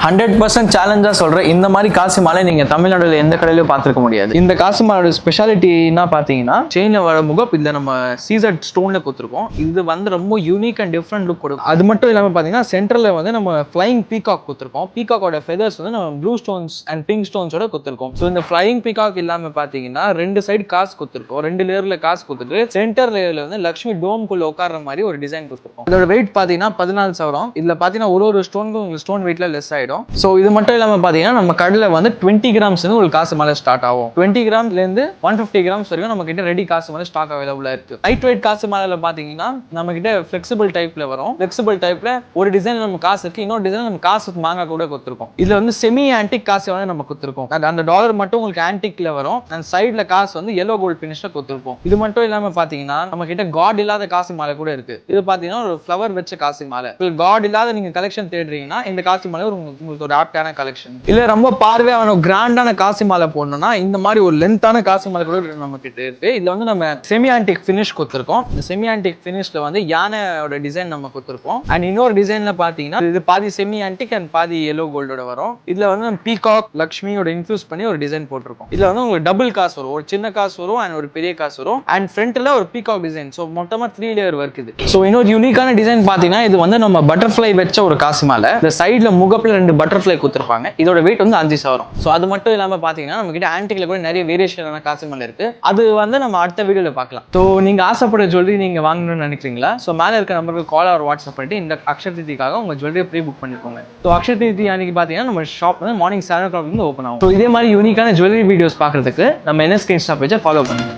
100% சேலஞ்சா சொல்றேன். இந்த மாதிரி காசு மாலை நீங்க தமிழ்நாடுல எந்த கடையிலயும் பார்த்திருக்க முடியாது. இந்த காசு மாலோட ஸ்பெஷாலிட்டி என்ன பாத்தீங்கன்னா, செயின்ல வர முகப்பு இந்த நம்ம சீசர்ட் ஸ்டோன்ல கொடுத்துருக்கோம். இது வந்து ரொம்ப யூனிக் அண்ட் டிஃப்ரெண்ட் லுக் கொடுக்கும். அது மட்டும் இல்லாம பாத்தீங்கன்னா, சென்டர்ல வந்து நம்ம ஃபிளைங் பீகாக் கொடுத்துருக்கோம். பீகாக்கோட ஃபெதர்ஸ் வந்து நம்ம ப்ளூ ஸ்டோன்ஸ் அண்ட் பிங்க் ஸ்டோன்ஸோட கொடுத்துருக்கோம். ஸோ இந்த ஃபிளைங் பீகாக் இல்லாம பாத்தீங்கன்னா, 2 சைடு காசு கொடுத்துருக்கோம். 2 லேயர்ல காசு கொடுத்துட்டு சென்டர் லேயர்ல வந்து லட்சுமி டோம்குள்ள உட்கார்ற மாதிரி ஒரு டிசைன் கொடுத்துருக்கோம். இதோட வெயிட் பாத்தீங்கன்னா 14,000. இதுல பாத்தீங்கன்னா ஒரு ஸ்டோனுக்கும் ஸ்டோன் வெயிட்ல லெஸ் ஆயிடும். ஸோ இது மட்டும் இல்லாம பாத்தீங்கன்னா, நம்ம கடையில வந்து 20 கிராம்ஸ் ஒரு காசு மாலை ஸ்டார்ட் ஆகும். 20 கிராம்ல இருந்து 150 கிராம்ஸ் வரைக்கும் நம்ம கிட்ட ரெடி காசு மாலை ஸ்டாக் அவைலபிளா இருக்கு. லைட் வெயிட் காசு மாலையில பாத்தீங்கன்னா, நம்ம கிட்ட ஃபிளெக்சிபிள் டைப்ல வரும். ஃபிளெக்சிபிள் டைப்ல ஒரு டிசைன் நம்ம காசு இருக்கு, இன்னொரு டிசைன் நம்ம காசு மாங்காய் கூட கொடுத்துருக்கோம். இதுல வந்து செமி ஆன்டிக் காசு வந்து நம்ம கொடுத்துருக்கோம். அந்த டாலர் மட்டும் உங்களுக்கு ஆன்டிக்ல வரும். அந்த சைட்ல காசு வந்து yellow gold ஃபினிஷ்ல கொடுத்துருப்போம். இது மட்டும் இல்லாம பாத்தீங்கன்னா, நம்ம கிட்ட காட் இல்லாத காசு மாலை கூட இருக்கு. இது பாத்தீங்கன்னா ஒரு ஃப்ளவர் வச்ச காசு மாலை. காட் இல்லாத நீங்க கலெக்ஷன் தேடுறீங்கன்னா, இந்த காசு மாலை உங்களுக்கு ஒரு ஆப்டான கலெக்ஷன். இல்ல ரொம்ப பார்வையான கிராண்டான காசு மாலை போடணும்னா, இந்த மாதிரி ஒரு லென்த்தான காசு மாலை கூட நம்ம கிட்ட இருக்கு. இதுல வந்து நம்ம செமி ஆன்டிக் ஃபினிஷ் கொடுத்துருக்கோம். இந்த செமி ஆன்டிக் ஃபினிஷ்ல வந்து யானையோட டிசைன் நம்ம கொடுத்துருக்கோம். அண்ட் இன்னொரு டிசைன்ல பாத்தீங்கன்னா, இது பாதி செமி ஆன்டிக் அண்ட் பாதி yellow gold வரும். இதுல வந்து நம்ம பீகாக் லட்சுமியோட இன்ஃபியூஸ் பண்ணி ஒரு டிசைன் போட்டிருக்கோம். இதுல வந்து உங்களுக்கு டபுள் காசு வரும். ஒரு சின்ன காசு வரும் அண்ட் ஒரு பெரிய காசு வரும். அண்ட் ஃப்ரண்ட்ல ஒரு பீகாக் டிசைன். ஸோ மொத்தமா 3 லேயர் ஒர்க் இது. ஸோ இன்னொரு யூனிக்கான டிசைன் பாத்தீங்கன்னா, இது வந்து நம்ம பட்டர்ஃபிளை வச்ச ஒரு காசு மாலை. இந்த சைட்ல முகப்புல 2 பட்டர்ஃபிளை கொடுத்துருப்பாங்க. இதோட வெயிட் வந்து 5,000. ஸோ அது மட்டும் இல்லாம பாத்தீங்கன்னா, நம்ம கிட்ட ஆன்டிக்ல கூட நிறைய வேரியேஷனான காசு மாலை இருக்கு. அது வந்து நம்ம அடுத்த வீடியோல பார்க்கலாம். ஸோ நீங்க ஆசைப்படுற ஜுவல்லரி நீங்க வாங்கணும்னு நினைக்கிறீங்களா? ஸோ மேல இருக்க நம்பருக்கு கால் ஆர் வாட்ஸ்அப் பண்ணிட்டு இந்த அக்ஷய திருதிக்காக உங்க ஜுவல்லரியை ப்ரீ புக் பண்ணிக்கோங்க. ஸோ அக்ஷய திருதி அன்னைக்கு பாத்தீங்கன்னா, நம்ம ஷாப் வந்து மார்னிங் 7 o'clock ஓப்பன் ஆகும். ஸோ இதே மாதிரி யூனிக்கான ஜுவல்லரி வீடியோஸ் பார்க்கறதுக்கு நம்ம NSK இன்ஸ்டா பேஜை ஃபாலோ பண்ணுங்க.